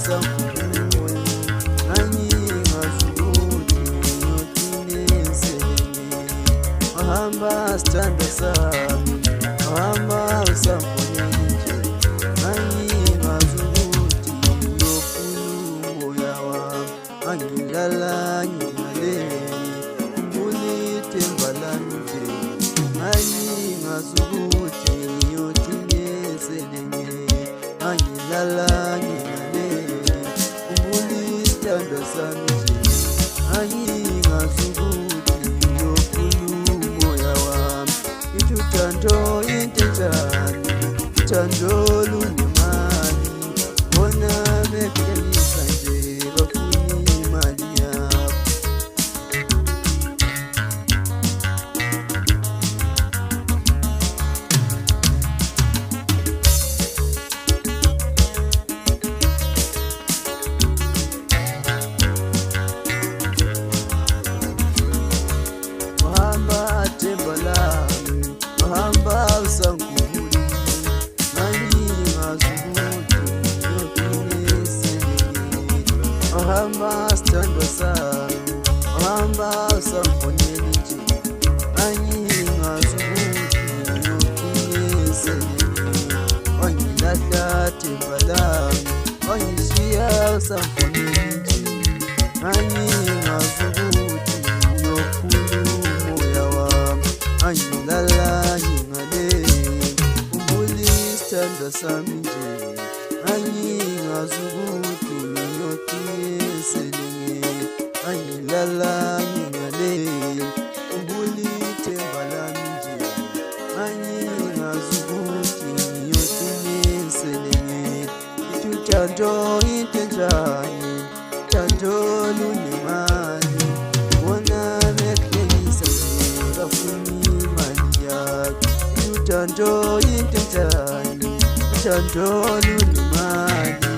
usamkhulu angingazukuthi ngiyotineselenge wahamba sithando sami wahamba usamfonele nje angingazukuthi ngiyofuna umoya wami angilala ngingalele ithemba lami nje angingazukuthi ngiyotineselenge angilala ngingalele isithando sami nje angingazukuthi ngiyofuna umoya wami uthando into enjani uthando lunemali bona bephilisa nje bafuna imali yabo wahamba usanguhuli angingazukuthi ngiyotineselenge wahamba sithando sami wahamba usamfonele nje angingazukuthi ngiyotineselenge wangilahla themba lami wangishiya usamfonele nje angingazukuthi ngiyofuna umoya wami angilala ngingalele isithando sami nje angingazukuthi ngiyotineselenge angilala ngingalele ithemba lami nje angingazukuthi ngiyotineselenge uthando into enjani uthando lunemali bona behlekisa nje bafuna imali yakho uthando into enjani uthando lunemali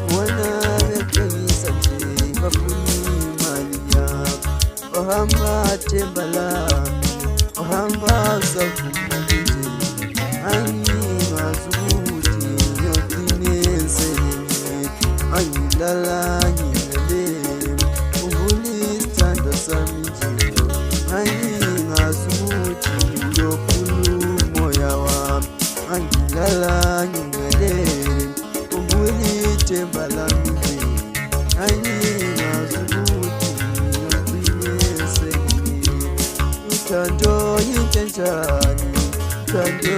bona behlekisa nje bafuna imali yakho wahamba themba lami wahamba usamkhulu nje angingazukuthi ngiyotineselenge angilala ngingalele isithando sami nje angingazukuthi ngiyofuna umoya wami angilala ngingalele ithemba lami nje angingazukuthi ngiyotineselenge uthando into enjani uthando